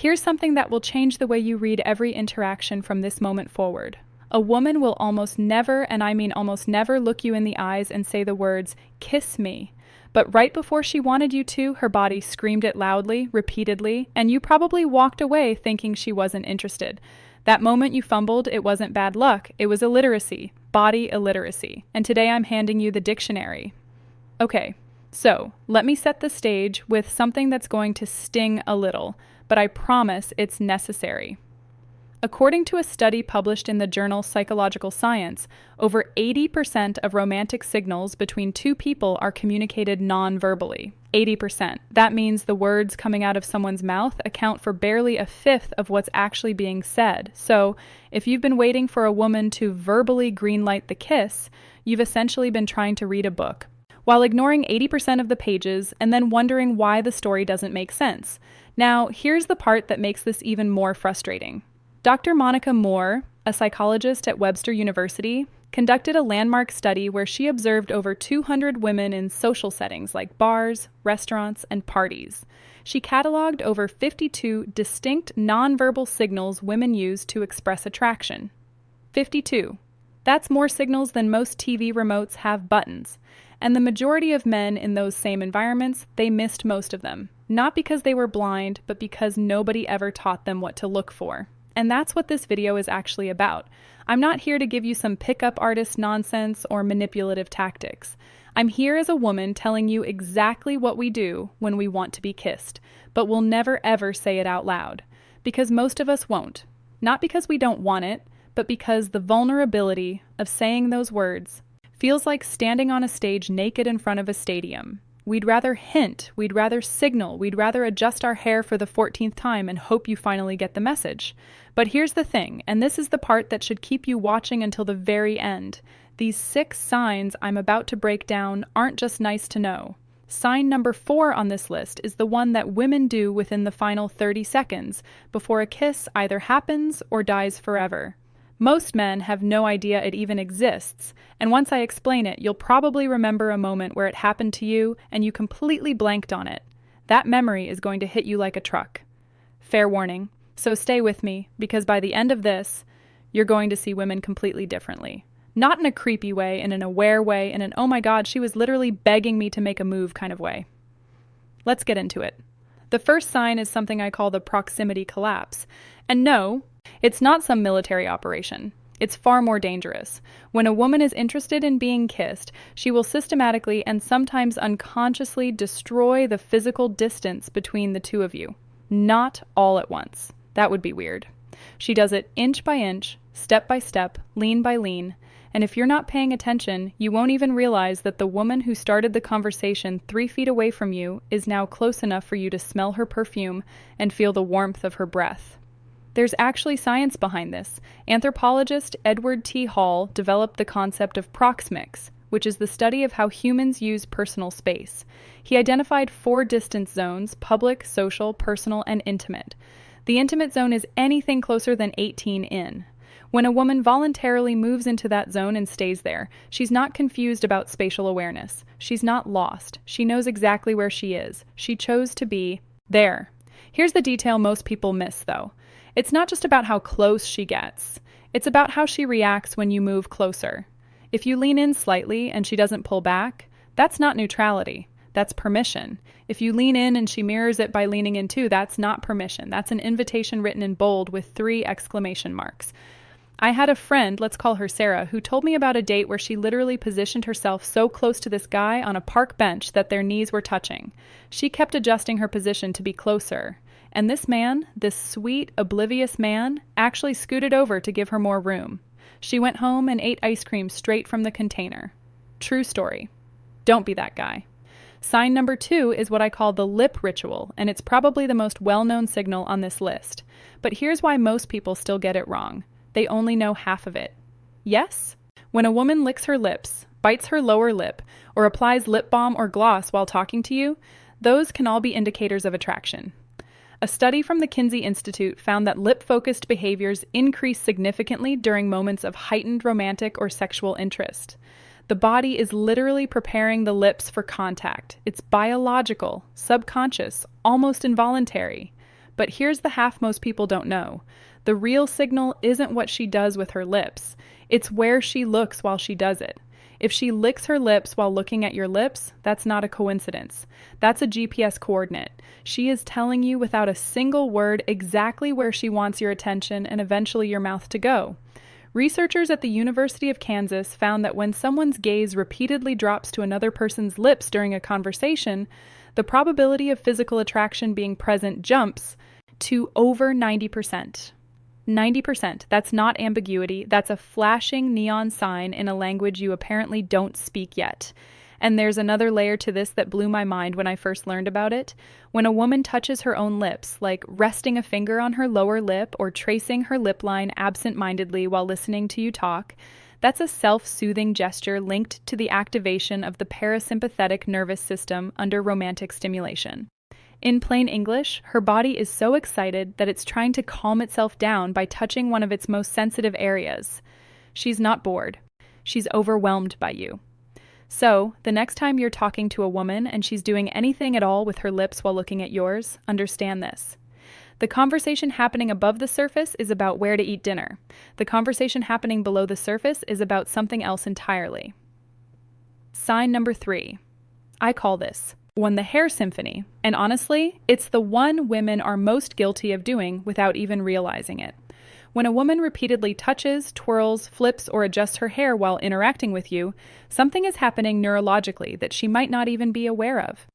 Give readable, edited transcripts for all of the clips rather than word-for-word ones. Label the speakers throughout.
Speaker 1: Here's something that will change the way you read every interaction from this moment forward. A woman will almost never, and I mean almost never, look you in the eyes and say the words, "Kiss me." But right before she wanted you to, her body screamed it loudly, repeatedly, and you probably walked away thinking she wasn't interested. That moment you fumbled, it wasn't bad luck, it was illiteracy, body illiteracy. And today I'm handing you the dictionary. Okay, so let me set the stage with something that's going to sting a little, but I promise it's necessary. According to a study published in the journal Psychological Science, over 80% of romantic signals between two people are communicated non-verbally. 80%. That means the words coming out of someone's mouth account for barely a fifth of what's actually being said. So, if you've been waiting for a woman to verbally greenlight the kiss, you've essentially been trying to read a book, while ignoring 80% of the pages and then wondering why the story doesn't make sense. Now, here's the part that makes this even more frustrating. Dr. Monica Moore, a psychologist at Webster University, conducted a landmark study where she observed over 200 women in social settings like bars, restaurants, and parties. She cataloged over 52 distinct nonverbal signals women use to express attraction. 52. That's more signals than most TV remotes have buttons. And the majority of men in those same environments, they missed most of them. Not because they were blind, but because nobody ever taught them what to look for. And that's what this video is actually about. I'm not here to give you some pickup artist nonsense or manipulative tactics. I'm here as a woman telling you exactly what we do when we want to be kissed, but we'll never ever say it out loud. Because most of us won't. Not because we don't want it, but because the vulnerability of saying those words feels like standing on a stage naked in front of a stadium. We'd rather hint, we'd rather signal, we'd rather adjust our hair for the 14th time and hope you finally get the message. But here's the thing, and this is the part that should keep you watching until the very end. These 6 signs I'm about to break down aren't just nice to know. Sign number 4 on this list is the one that women do within the final 30 seconds before a kiss either happens or dies forever. Most men have no idea it even exists, and once I explain it, you'll probably remember a moment where it happened to you and you completely blanked on it. That memory is going to hit you like a truck. Fair warning, so stay with me, because by the end of this, you're going to see women completely differently. Not in a creepy way, in an aware way, in an "oh my god, she was literally begging me to make a move" kind of way. Let's get into it. The first sign is something I call the proximity collapse. And no, it's not some military operation. It's far more dangerous. When a woman is interested in being kissed, she will systematically and sometimes unconsciously destroy the physical distance between the two of you. Not all at once. That would be weird. She does it inch by inch, step by step, lean by lean, and if you're not paying attention, you won't even realize that the woman who started the conversation 3 feet away from you is now close enough for you to smell her perfume and feel the warmth of her breath. There's actually science behind this. Anthropologist Edward T. Hall developed the concept of proxemics, which is the study of how humans use personal space. He identified 4 distance zones: public, social, personal, and intimate. The intimate zone is anything closer than 18 in. When a woman voluntarily moves into that zone and stays there, she's not confused about spatial awareness. She's not lost. She knows exactly where she is. She chose to be there. Here's the detail most people miss, though. It's not just about how close she gets. It's about how she reacts when you move closer. If you lean in slightly and she doesn't pull back, that's not neutrality. That's permission. If you lean in and she mirrors it by leaning in too, that's not permission. That's an invitation written in bold with 3 exclamation marks. I had a friend, let's call her Sarah, who told me about a date where she literally positioned herself so close to this guy on a park bench that their knees were touching. She kept adjusting her position to be closer. And this man, this sweet, oblivious man, actually scooted over to give her more room. She went home and ate ice cream straight from the container. True story. Don't be that guy. Sign number 2 is what I call the lip ritual, and it's probably the most well-known signal on this list. But here's why most people still get it wrong. They only know half of it. Yes? When a woman licks her lips, bites her lower lip, or applies lip balm or gloss while talking to you, those can all be indicators of attraction. A study from the Kinsey Institute found that lip-focused behaviors increase significantly during moments of heightened romantic or sexual interest. The body is literally preparing the lips for contact. It's biological, subconscious, almost involuntary. But here's the half most people don't know. The real signal isn't what she does with her lips. It's where she looks while she does it. If she licks her lips while looking at your lips, that's not a coincidence. That's a GPS coordinate. She is telling you without a single word exactly where she wants your attention and eventually your mouth to go. Researchers at the University of Kansas found that when someone's gaze repeatedly drops to another person's lips during a conversation, the probability of physical attraction being present jumps to over 90%. 90%. That's not ambiguity. That's a flashing neon sign in a language you apparently don't speak yet. And there's another layer to this that blew my mind when I first learned about it. When a woman touches her own lips, like resting a finger on her lower lip or tracing her lip line absent-mindedly while listening to you talk, that's a self-soothing gesture linked to the activation of the parasympathetic nervous system under romantic stimulation. In plain English, her body is so excited that it's trying to calm itself down by touching one of its most sensitive areas. She's not bored. She's overwhelmed by you. So, the next time you're talking to a woman and she's doing anything at all with her lips while looking at yours, understand this. The conversation happening above the surface is about where to eat dinner. The conversation happening below the surface is about something else entirely. Sign number 3. I call this the hair symphony, and honestly, it's the one women are most guilty of doing without even realizing it. When a woman repeatedly touches, twirls, flips, or adjusts her hair while interacting with you, something is happening neurologically that she might not even be aware of.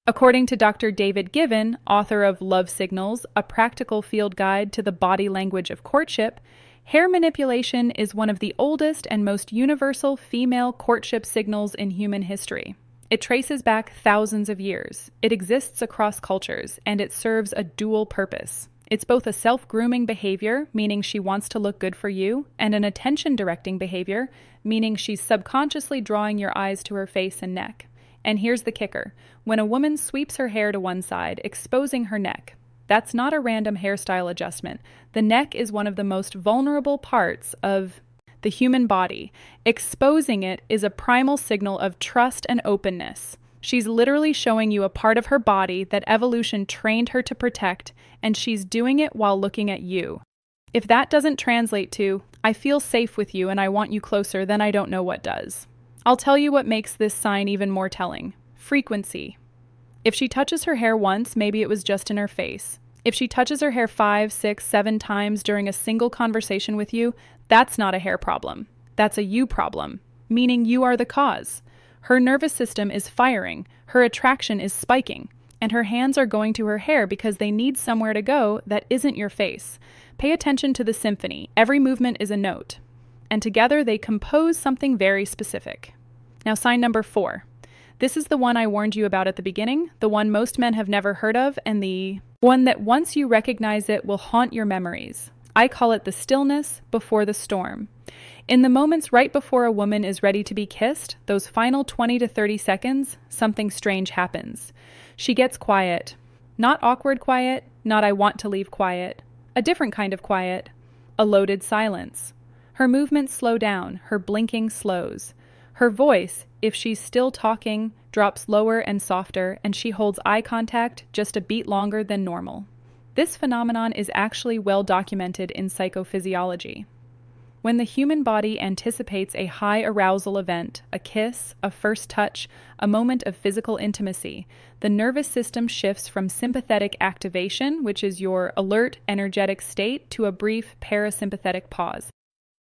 Speaker 1: According to Dr. David Given, author of Love Signals, a practical field guide to the body language of courtship, hair manipulation is one of the oldest and most universal female courtship signals in human history. It traces back thousands of years. It exists across cultures, and it serves a dual purpose. It's both a self-grooming behavior, meaning she wants to look good for you, and an attention-directing behavior, meaning she's subconsciously drawing your eyes to her face and neck. And here's the kicker. When a woman sweeps her hair to one side, exposing her neck, that's not a random hairstyle adjustment. The neck is one of the most vulnerable parts of the human body. Exposing it is a primal signal of trust and openness. She's literally showing you a part of her body that evolution trained her to protect, and she's doing it while looking at you. If that doesn't translate to, I feel safe with you and I want you closer, then I don't know what does. I'll tell you what makes this sign even more telling. Frequency. If she touches her hair once, maybe it was just in her face. If she touches her hair 5, 6, 7 times during a single conversation with you, that's not a hair problem. That's a you problem, meaning you are the cause. Her nervous system is firing, her attraction is spiking, and her hands are going to her hair because they need somewhere to go that isn't your face. Pay attention to the symphony. Every movement is a note, and together they compose something very specific. Now, sign number 4. This is the one I warned you about at the beginning, the one most men have never heard of, and the one that once you recognize it will haunt your memories. I call it the stillness before the storm. In the moments right before a woman is ready to be kissed, those final 20 to 30 seconds, something strange happens. She gets quiet. Not awkward quiet, not I want to leave quiet. A different kind of quiet. A loaded silence. Her movements slow down, her blinking slows. Her voice, if she's still talking, drops lower and softer, and she holds eye contact just a beat longer than normal. This phenomenon is actually well documented in psychophysiology. When the human body anticipates a high arousal event, a kiss, a first touch, a moment of physical intimacy, the nervous system shifts from sympathetic activation, which is your alert, energetic state, to a brief parasympathetic pause.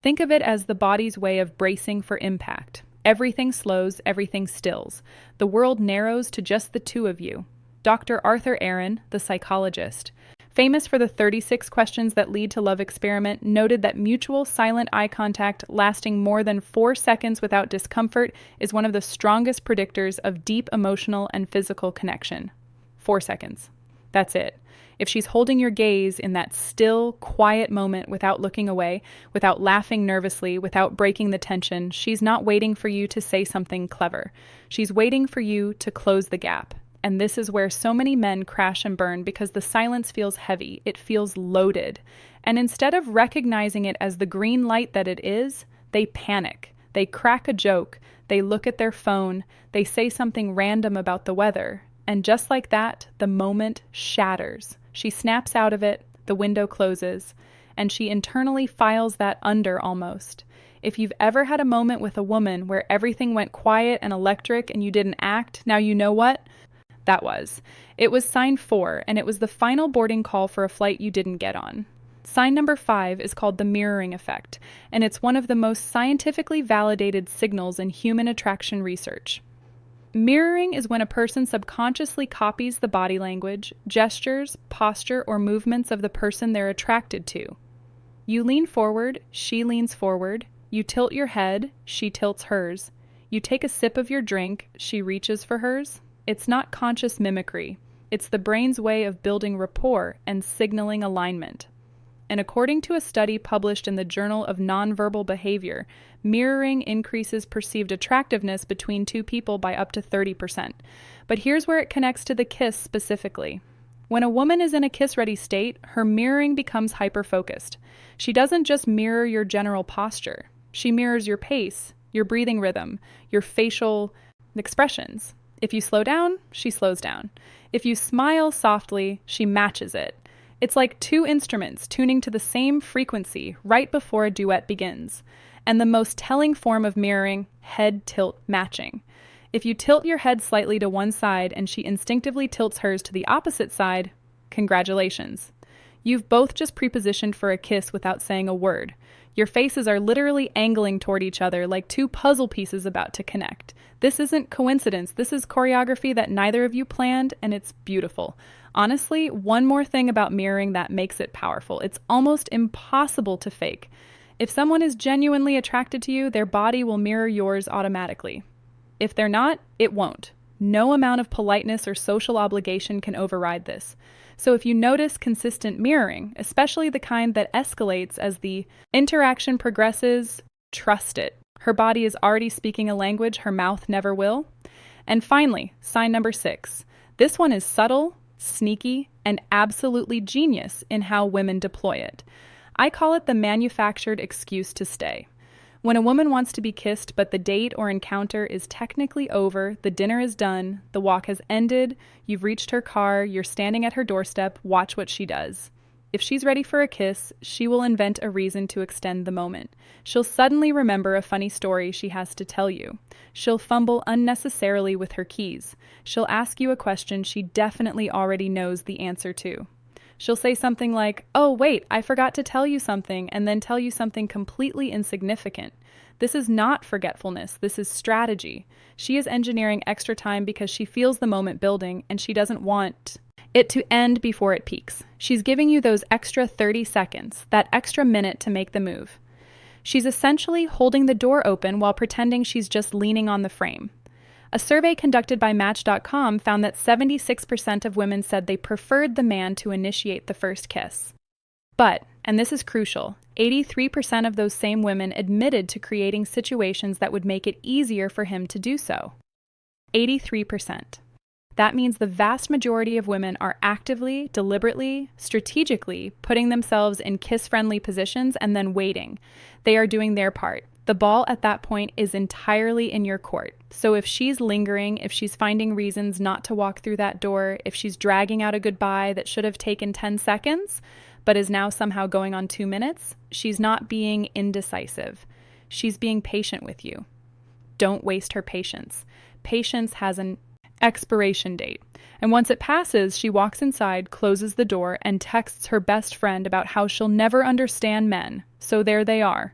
Speaker 1: Think of it as the body's way of bracing for impact. Everything slows, everything stills. The world narrows to just the two of you. Dr. Arthur Aaron, the psychologist, famous for the 36 questions that lead to love experiment, noted that mutual silent eye contact lasting more than 4 seconds without discomfort is one of the strongest predictors of deep emotional and physical connection. 4 seconds. That's it. If she's holding your gaze in that still, quiet moment without looking away, without laughing nervously, without breaking the tension, she's not waiting for you to say something clever. She's waiting for you to close the gap. And this is where so many men crash and burn because the silence feels heavy. It feels loaded. And instead of recognizing it as the green light that it is, they panic. They crack a joke. They look at their phone. They say something random about the weather. And just like that, the moment shatters. She snaps out of it, the window closes, and she internally files that under almost. If you've ever had a moment with a woman where everything went quiet and electric and you didn't act, now you know what that was. It was sign 4, and it was the final boarding call for a flight you didn't get on. Sign number 5 is called the mirroring effect, and it's one of the most scientifically validated signals in human attraction research. Mirroring is when a person subconsciously copies the body language, gestures, posture, or movements of the person they're attracted to. You lean forward, she leans forward. You tilt your head, she tilts hers. You take a sip of your drink, she reaches for hers. It's not conscious mimicry. It's the brain's way of building rapport and signaling alignment. And according to a study published in the Journal of Nonverbal Behavior, mirroring increases perceived attractiveness between two people by up to 30%. But here's where it connects to the kiss specifically. When a woman is in a kiss-ready state, her mirroring becomes hyper-focused. She doesn't just mirror your general posture. She mirrors your pace, your breathing rhythm, your facial expressions. If you slow down, she slows down. If you smile softly, she matches it. It's like two instruments tuning to the same frequency right before a duet begins. And the most telling form of mirroring, head tilt matching. If you tilt your head slightly to one side and she instinctively tilts hers to the opposite side, congratulations. You've both just prepositioned for a kiss without saying a word. Your faces are literally angling toward each other like two puzzle pieces about to connect. This isn't coincidence. This is choreography that neither of you planned, and it's beautiful. Honestly, one more thing about mirroring that makes it powerful. It's almost impossible to fake. If someone is genuinely attracted to you, their body will mirror yours automatically. If they're not, it won't. No amount of politeness or social obligation can override this. So if you notice consistent mirroring, especially the kind that escalates as the interaction progresses, trust it. Her body is already speaking a language her mouth never will. And finally, sign number 6. This one is subtle, sneaky, and absolutely genius in how women deploy it. I call it the manufactured excuse to stay. When a woman wants to be kissed, but the date or encounter is technically over, the dinner is done, the walk has ended, you've reached her car, you're standing at her doorstep, watch what she does. If she's ready for a kiss, she will invent a reason to extend the moment. She'll suddenly remember a funny story she has to tell you. She'll fumble unnecessarily with her keys. She'll ask you a question she definitely already knows the answer to. She'll say something like, "Oh, wait, I forgot to tell you something," and then tell you something completely insignificant. This is not forgetfulness, this is strategy. She is engineering extra time because she feels the moment building and she doesn't want it to end before it peaks. She's giving you those extra 30 seconds, that extra minute to make the move. She's essentially holding the door open while pretending she's just leaning on the frame. A survey conducted by Match.com found that 76% of women said they preferred the man to initiate the first kiss. But, and this is crucial, 83% of those same women admitted to creating situations that would make it easier for him to do so. 83%. That means the vast majority of women are actively, deliberately, strategically putting themselves in kiss-friendly positions and then waiting. They are doing their part. The ball at that point is entirely in your court. So if she's lingering, if she's finding reasons not to walk through that door, if she's dragging out a goodbye that should have taken 10 seconds, but is now somehow going on 2 minutes, she's not being indecisive. She's being patient with you. Don't waste her patience. Patience has an expiration date. And once it passes, she walks inside, closes the door, and texts her best friend about how she'll never understand men. So there they are.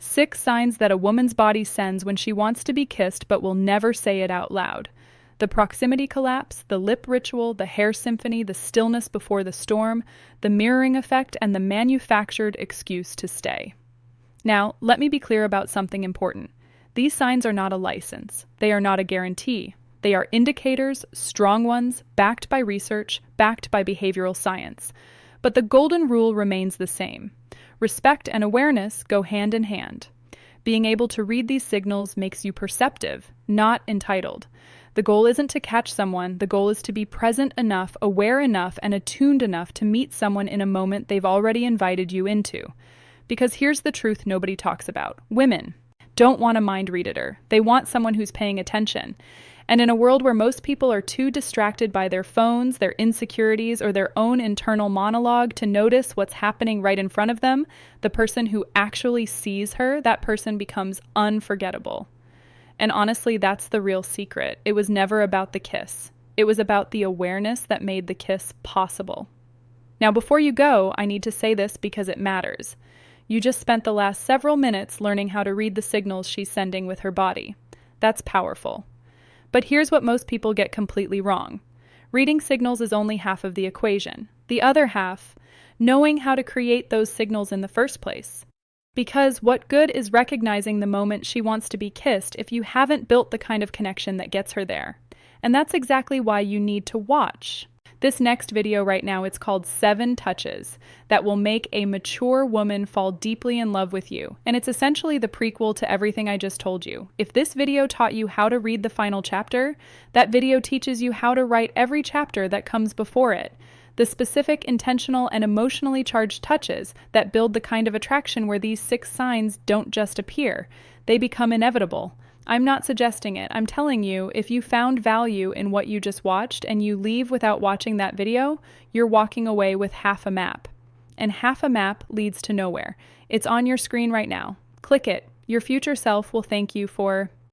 Speaker 1: 6 signs that a woman's body sends when she wants to be kissed but will never say it out loud. The proximity collapse, the lip ritual, the hair symphony, the stillness before the storm, the mirroring effect, and the manufactured excuse to stay. Now, let me be clear about something important. These signs are not a license. They are not a guarantee. They are indicators, strong ones, backed by research, backed by behavioral science. But the golden rule remains the same. Respect and awareness go hand in hand. Being able to read these signals makes you perceptive, not entitled. The goal isn't to catch someone, the goal is to be present enough, aware enough, and attuned enough to meet someone in a moment they've already invited you into. Because here's the truth nobody talks about. Women don't want a mind reader. They want someone who's paying attention. And in a world where most people are too distracted by their phones, their insecurities, or their own internal monologue to notice what's happening right in front of them, the person who actually sees her, that person becomes unforgettable. And honestly, that's the real secret. It was never about the kiss. It was about the awareness that made the kiss possible. Now, before you go, I need to say this because it matters. You just spent the last several minutes learning how to read the signals she's sending with her body. That's powerful. But here's what most people get completely wrong. Reading signals is only half of the equation. The other half, knowing how to create those signals in the first place. Because what good is recognizing the moment she wants to be kissed if you haven't built the kind of connection that gets her there? And that's exactly why you need to watch. This next video right now, it's called 7 Touches that will make a mature woman fall deeply in love with you. And it's essentially the prequel to everything I just told you. If this video taught you how to read the final chapter, that video teaches you how to write every chapter that comes before it. The specific, intentional, and emotionally charged touches that build the kind of attraction where these 6 signs don't just appear. They become inevitable. I'm not suggesting it. I'm telling you, if you found value in what you just watched and you leave without watching that video, you're walking away with half a map. And half a map leads to nowhere. It's on your screen right now. Click it. Your future self will thank you for